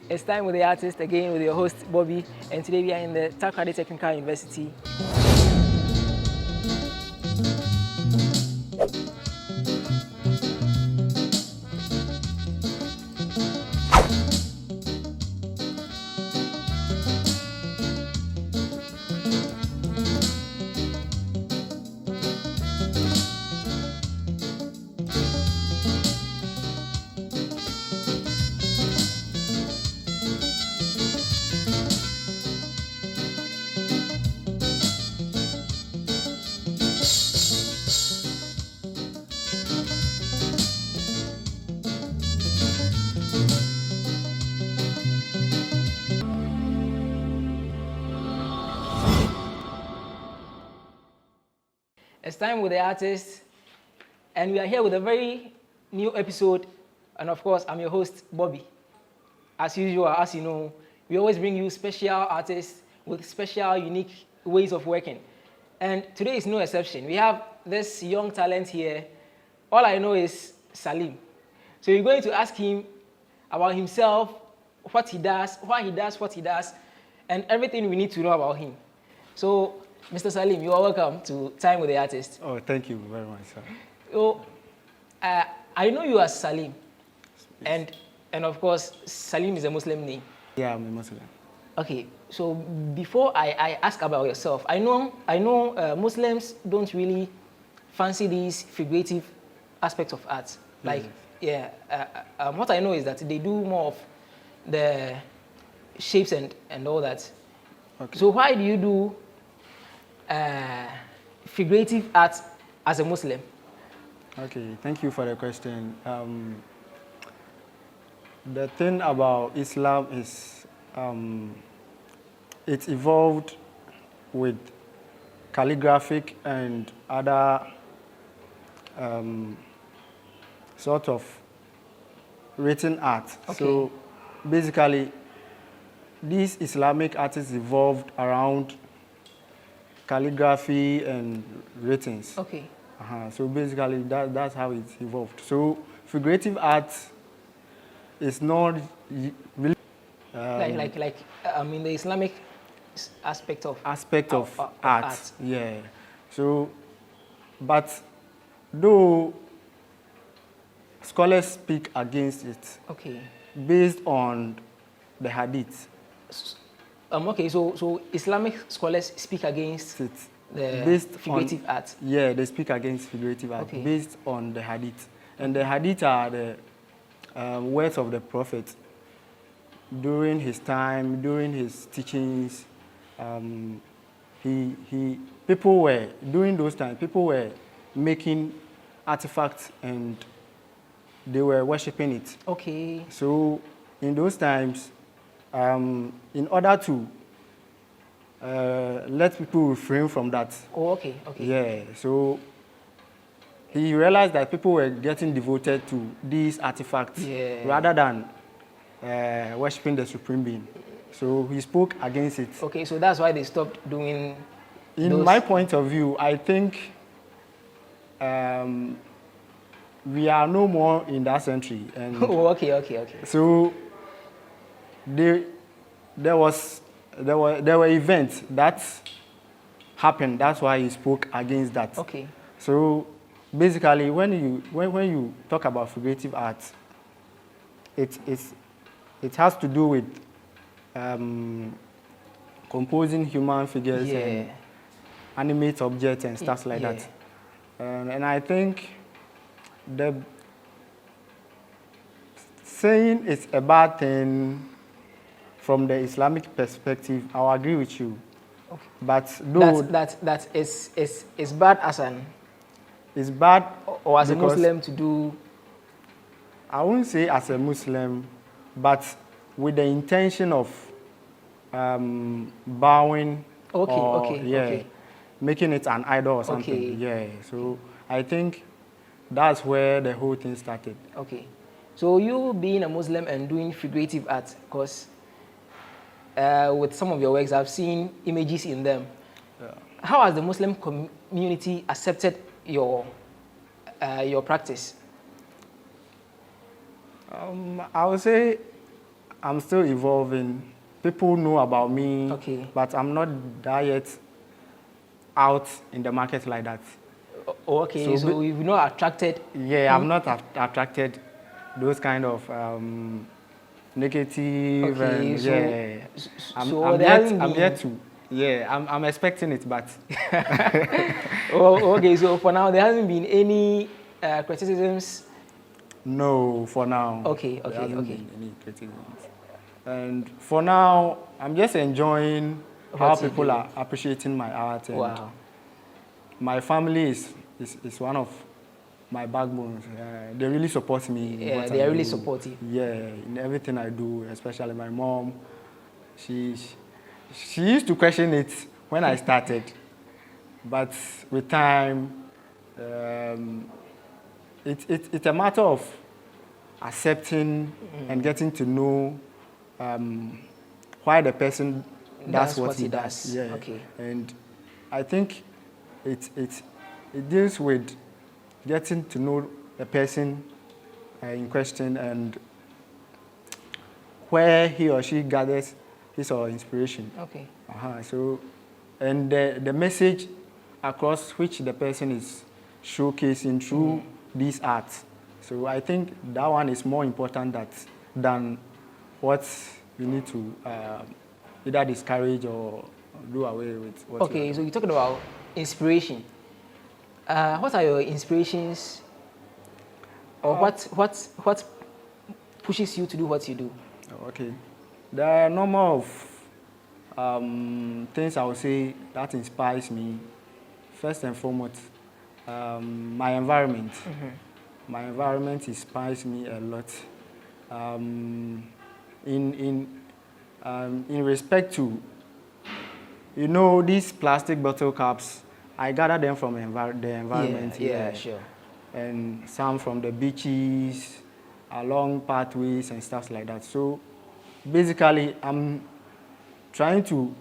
It's time with the artist again with your host Bobby, and today we are in the Takoradi Technical University. It's time with the artist, and we are here with a very new episode. And of course, I'm your host, Bobby. As usual, as you know, we always bring you special artists with special, unique ways of working. And today is no exception. We have this young talent here. All I know is Salim. So we're going to ask him about himself, what he does, why he does what he does, and everything we need to know about him. So, Mr. Salim, you are welcome to Time with the Artist. Oh, thank you very much, sir. So, I know you as Salim, and of course, Salim is a Muslim name. Yeah, I'm a Muslim. Okay, so before I ask about yourself, I know Muslims don't really fancy these figurative aspects of art. Like, what I know is that they do more of the shapes and all that. Okay. So why do you do figurative art as a Muslim? Okay, thank you for the question. The thing about Islam is it evolved with calligraphic and other sort of written art. Okay. So basically, these Islamic artists evolved around calligraphy and writings. Okay. So basically, that's how it evolved. So figurative art is not really in the Islamic aspect of art. Yeah. So, but though scholars speak against it, okay, based on the hadith. Okay, so Islamic scholars speak against it the figurative art. Yeah, they speak against figurative art based on the hadith, and the hadith are the words of the Prophet during his time, during his teachings. People were during those times. People were making artifacts and they were worshiping it. Okay. So in those times, in order to let people refrain from that. Oh, okay, okay. Yeah, so he realized that people were getting devoted to these artifacts rather than worshiping the Supreme Being. So he spoke against it. Okay, so that's why they stopped doing In my point of view, I think we are no more in that century. And oh, okay. so there were events that happened. That's why he spoke against that. Okay. So basically, when you talk about figurative art, it has to do with composing human figures and animate objects and stuff like that. And I think saying it's a bad thing from the Islamic perspective, I'll agree with you. Okay. But though that is bad as an it's bad or as a Muslim to do. I wouldn't say as a Muslim, but with the intention of bowing. Okay. Making it an idol or something. Okay. Yeah. So I think that's where the whole thing started. Okay. So you being a Muslim and doing figurative art, because with some of your works, I've seen images in them. Yeah. How has the Muslim community accepted your practice? I would say I'm still evolving. People know about me, Okay. but I'm not that yet out in the market like that. Okay, so you've not attracted. Yeah, I've not attracted those kind of negative Okay, and so yeah. there hasn't I'm been. yet to. Yeah, I'm expecting it, but. Oh, okay, so for now there hasn't been any criticisms. No, for now. Okay, There okay, hasn't okay. been any criticisms. And for now, I'm just enjoying how What you people do. are appreciating my art. And Wow. my family is one of my backbones. They really support me in Yeah, what they I are really do. supportive. Yeah, in everything I do, especially my mom. She, she used to question it when I started, but with time, it's a matter of accepting and getting to know why the person does what he does. Yeah. Okay. And I think it deals with getting to know the person in question and where he or she gathers his or her inspiration. Okay. So, and the message across which the person is showcasing through these arts. So I think that one is more important than what you need to either discourage or do away with. What Okay, so you're talking about inspiration. What are your inspirations, or what pushes you to do what you do? Okay, there are a number of things I would say that inspires me. First and foremost, my environment. My environment inspires me a lot. In respect to, these plastic bottle caps, I gather them from the environment here. Yeah, sure. And some from the beaches, along pathways and stuff like that. So basically, I'm trying to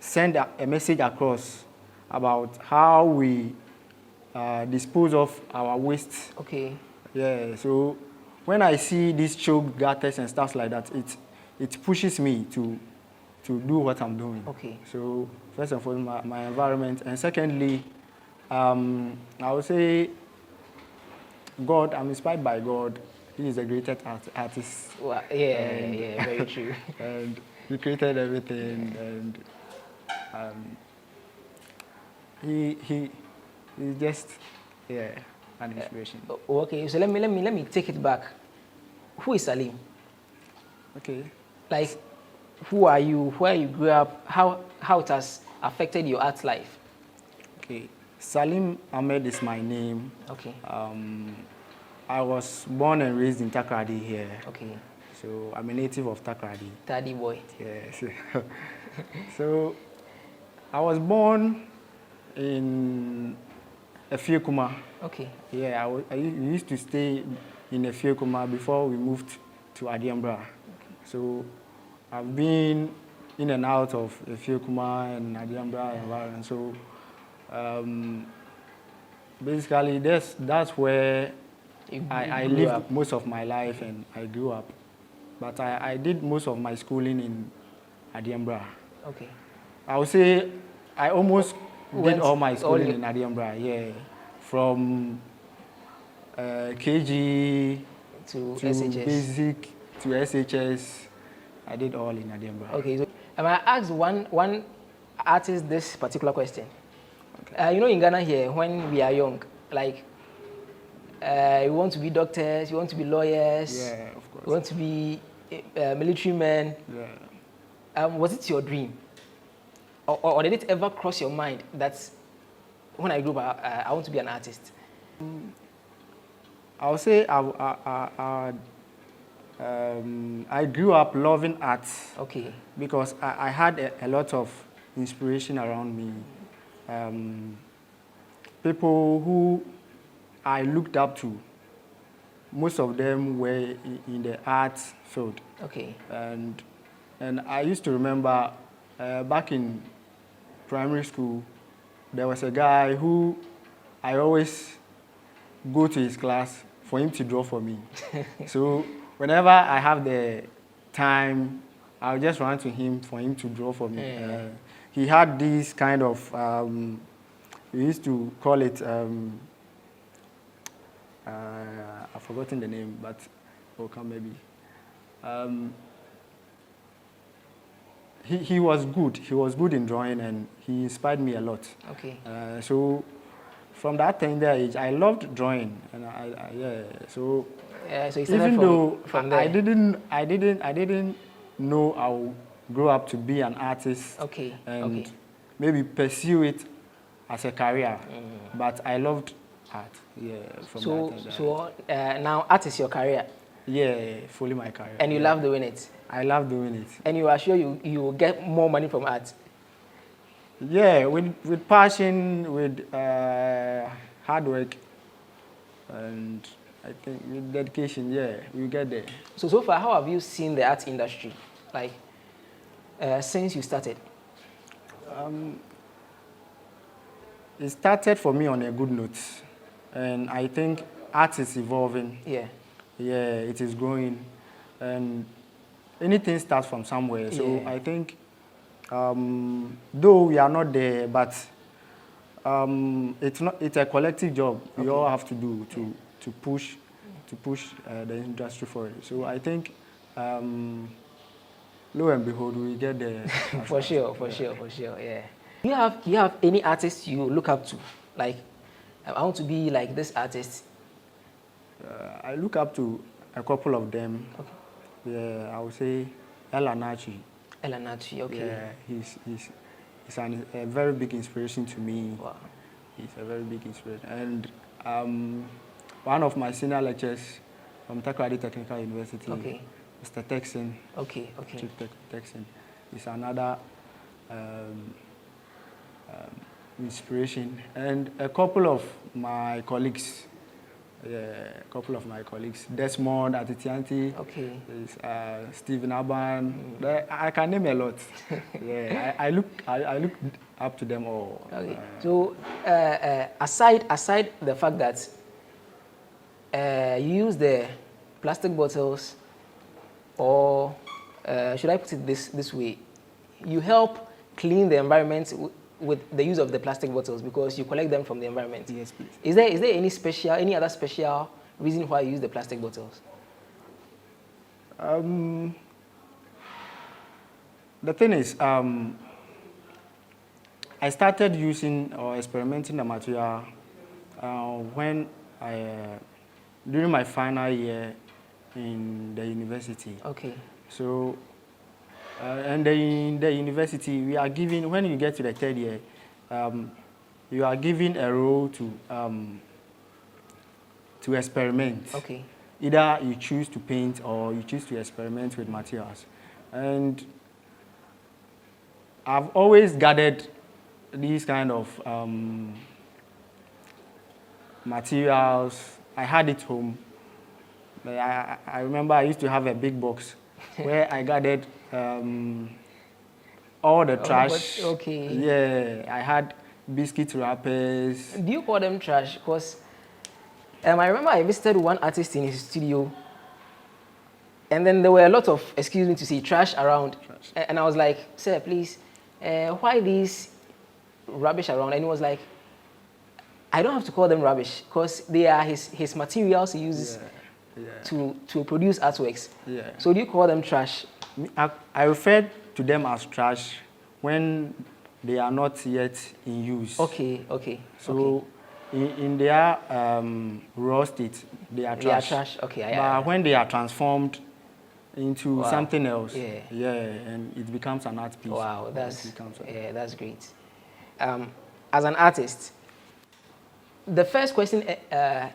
send a message across about how we dispose of our waste. Okay. Yeah, so when I see these choke gutters and stuff like that, it pushes me to do what I'm doing. Okay. So first and foremost, my environment, and secondly, I would say God. I'm inspired by God. He is the greatest artist. Well, yeah, very true. And he created everything, and he's just an inspiration. Okay, so let me take it back. Who is Salim? Okay. Like, who are you? Where you grew up? How it has affected your art life? Okay. Salim Ahmed is my name. Okay. I was born and raised in Takoradi here. Okay. So I'm a native of Takoradi. Daddy boy. Yes. So I was born in Efiekuma. Okay. Yeah, I used to stay in Efiekuma before we moved to Adiambra. Okay. So I've been in and out of Efiekuma and Adiambra environment. So basically that's where I lived most of my life and I grew up. But I did most of my schooling in Adiambra. Okay. I would say I almost did all my schooling in Adiambra, yeah. From KG to SHS. Basic to SHS, I did all in Adiambra. Okay, so I asked one artist this particular question. Okay. In Ghana here, when we are young, like, we want to be doctors, we want to be lawyers, yeah, of course. We want to be military men. Yeah. Was it your dream? Or did it ever cross your mind that when I grew up, I want to be an artist? I would say I grew up loving art. Okay. Because I had a lot of inspiration around me. People who I looked up to, most of them were in the art field. Okay. And I used to remember back in primary school, there was a guy who I always go to his class for him to draw for me. So whenever I have the time, I'll just run to him for him to draw for me. He had this kind of, we used to call it, I've forgotten the name, but okay, maybe. He was good. He was good in drawing, and he inspired me a lot. Okay. So from that tender age, I loved drawing, and So So you started even though from there. I didn't know I would grow up to be an artist. Okay. And okay. maybe pursue it as a career, but I loved art. Yeah. From that So now art is your career. Yeah, fully my career. And you love doing it. I love doing it. And you are sure you will get more money from art. Yeah, with passion, with hard work, and I think with dedication, yeah, we get there. So far, how have you seen the art industry, like since you started? It started for me on a good note, and I think art is evolving. Yeah. Yeah, it is growing, and anything starts from somewhere. So Yeah. I think, though we are not there, but it's a collective job. We all have to do to push the industry forward. So I think, lo and behold, we get there. For sure. Yeah. Do you have any artists you look up to? Like, I want to be like this artist. I look up to a couple of them. Okay. Yeah, I would say Ella Nachi. Ella Nachi, okay. Yeah, he's a very big inspiration to me. Wow. He's a very big inspiration. And one of my senior lecturers from Takoradi Technical University, Okay. Mr. Texan, Okay. Chief Texan, is another inspiration. And a couple of my colleagues, Desmond Atitianti, Okay. Stephen Aban. I can name a lot. Yeah, I look up to them all. Okay. So aside the fact that you use the plastic bottles, or should I put it this way, you help clean the environment with the use of the plastic bottles because you collect them from the environment. Yes, please. Is there any other special reason why you use the plastic bottles? The thing is, I started using or experimenting the material when during my final year in the university. Okay. So, and in the university, we are given, when you get to the third year, you are given a role to experiment. Okay. Either you choose to paint or you choose to experiment with materials. And I've always gathered these kind of materials. I had it home. I remember I used to have a big box where I gathered all the trash. Okay. Yeah, I had biscuit wrappers. Do you call them trash? Because I remember I visited one artist in his studio, and then there were a lot of, excuse me to say, trash around. And I was like, sir, please, why these rubbish around? And he was like, I don't have to call them rubbish because they are his materials he uses to produce artworks. Yeah. So do you call them trash? I refer to them as trash when they are not yet in use. Okay, okay. So in their raw state, they are trash. They are trash, okay. But when they are transformed into Wow. something else, Yeah. and it becomes an art piece. Wow, that's It that's great. As an artist, the first question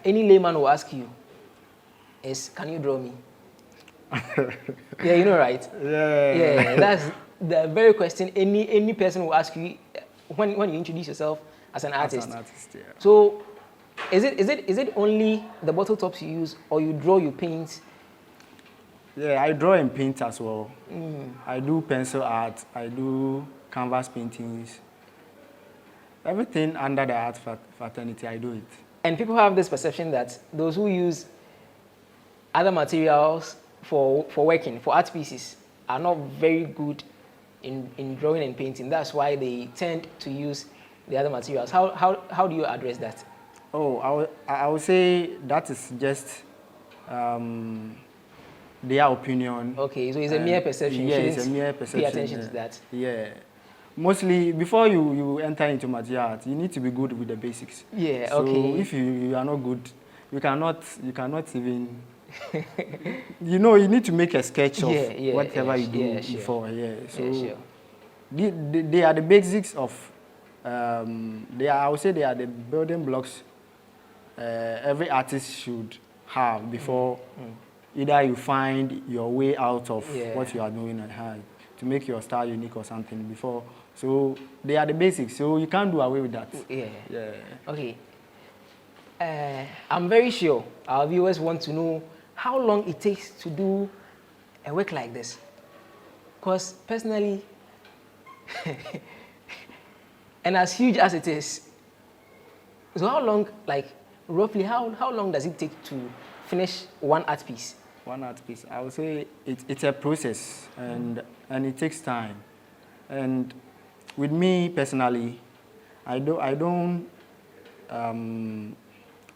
any layman will ask you is, "Can you draw me?" Yeah, you know, right? Yeah, that's the very question any person will ask you when you introduce yourself as an artist. As an artist, yeah. So, is it only the bottle tops you use, or you draw, you paint? Yeah, I draw and paint as well. I do pencil art. I do canvas paintings. Everything under the art fraternity, I do it. And people have this perception that those who use other materials for working, for art pieces, are not very good in drawing and painting. That's why they tend to use the other materials. How do you address that? Oh, I would say that is just their opinion. Okay, so it's a mere perception. Yeah, You it's a mere perception. pay attention to that. Yeah. Mostly, before you enter into material art, you need to be good with the basics. Yeah, so okay. If you are not good, you cannot even, you need to make a sketch of whatever you do before. Yeah, so they are the basics of, I would say they are the building blocks every artist should have before either you find your way out of what you are doing at hand to make your style unique or something before. So they are the basics, so you can't do away with that. Yeah. Okay. I'm very sure our viewers want to know how long it takes to do a work like this. Because personally, and as huge as it is, so how long, like roughly, how long does it take to finish one art piece? One art piece, I would say it's a process, and it takes time. And with me personally, I don't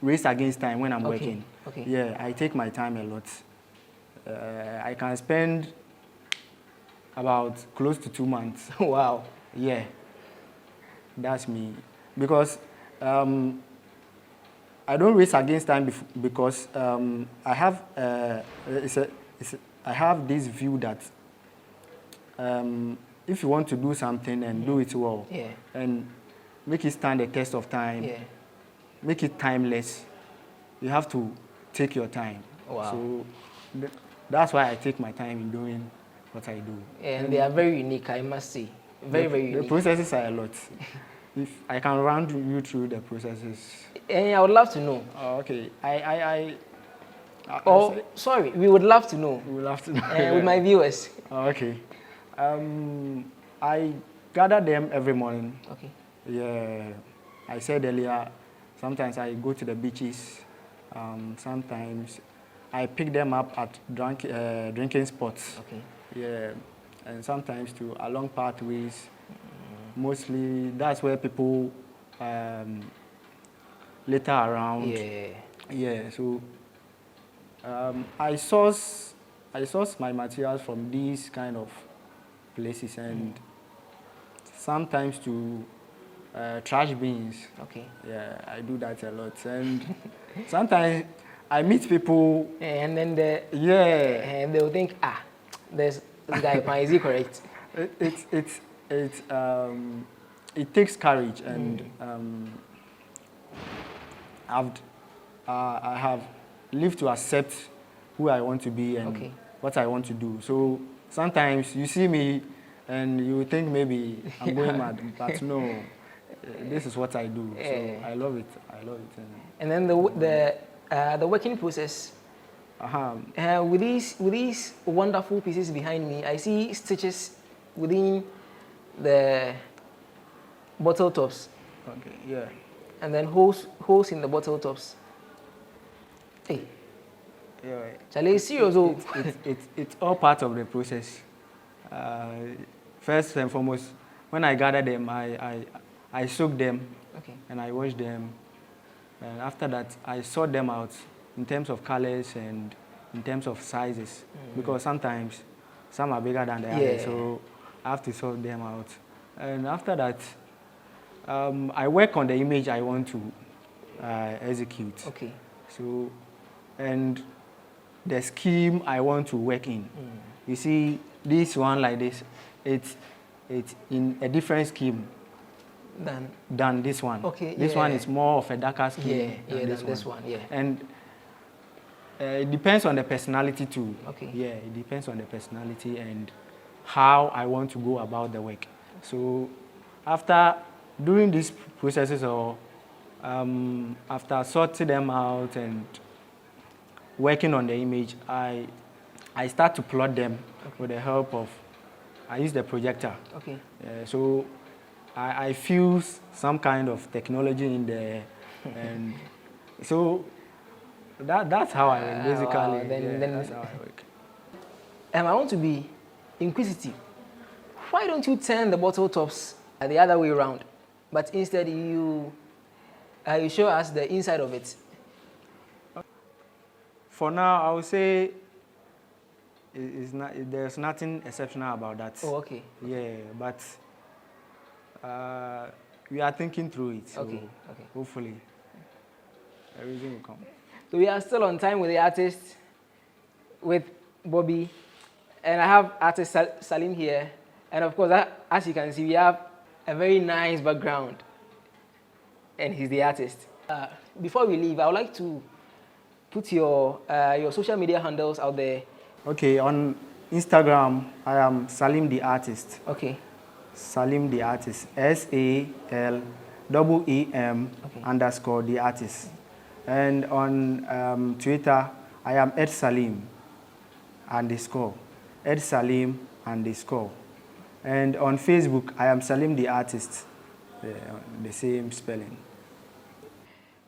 race against time when I'm working. Okay. Yeah, I take my time a lot. I can spend about close to 2 months. Wow. Yeah, that's me. Because I don't race against time because I have I have this view that if you want to do something and do it well, and make it stand the test of time, make it timeless, you have to take your time. Wow. So that's why I take my time in doing what I do. And they are very unique, I must say. Very unique. The processes are a lot. If I can run you through the processes. I would love to know. Oh, okay. Sorry, we would love to know. We would love to know. With my viewers. Oh, okay. I gather them every morning. Okay. Yeah. I said earlier, sometimes I go to the beaches. Sometimes I pick them up at drinking spots. Okay. Yeah. And sometimes along pathways. Mostly, that's where people litter around. Yeah. So I source my materials from these kind of places, and sometimes to trash bins. Okay. Yeah, I do that a lot, and sometimes I meet people. And then and they'll think, this guy, is he correct? It takes courage, and I have lived to accept who I want to be and what I want to do. So sometimes you see me and you think maybe I'm going mad, but no, this is what I do. So I love it. And then the working process. With these wonderful pieces behind me, I see stitches within the bottle tops. Okay, yeah. And then holes in the bottle tops. Hey. Yeah. Charlie, serious. It's all part of the process. First and foremost, when I gather them, I soak them, and I wash them. And after that, I sort them out in terms of colors and in terms of sizes, because sometimes some are bigger than the others, so I have to sort them out. And after that, I work on the image I want to execute. Okay. So, and the scheme I want to work in. You see, this one like this, it's in a different scheme than this one. Okay. This one is more of a darker scheme than this one. And it depends on the personality too. Okay. Yeah, it depends on the personality and how I want to go about the work. So after doing these processes, or after sorting them out and working on the image, I start to plot them with the help of, I use the projector. Okay. So I fuse some kind of technology in there, and so That's how I work, basically. Wow, then that's how I work. I want to be inquisitive. Why don't you turn the bottle tops the other way around, but instead you show us the inside of it? For now, I would say there's nothing exceptional about that. Oh, okay. Yeah, but we are thinking through it. So Okay. hopefully everything will come. So we are still on time with the artist, with Bobby, and I have artist Salim here. And of course, as you can see, we have a very nice background, and he's the artist. Before we leave, I would like to put your social media handles out there. Okay, on Instagram, I am Salim the Artist. Okay. Salim the Artist. SALEEM _ the Artist. And on Twitter, I am Ed Salim _ Ed Salim _. And on Facebook, I am Salim the Artist, the same spelling.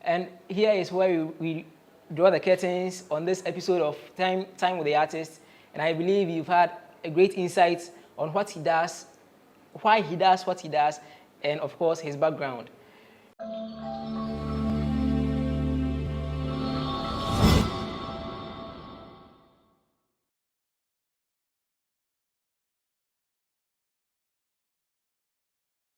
And here is where we draw the curtains on this episode of Time with the Artist. And I believe you've had a great insight on what he does, why he does what he does, and of course his background.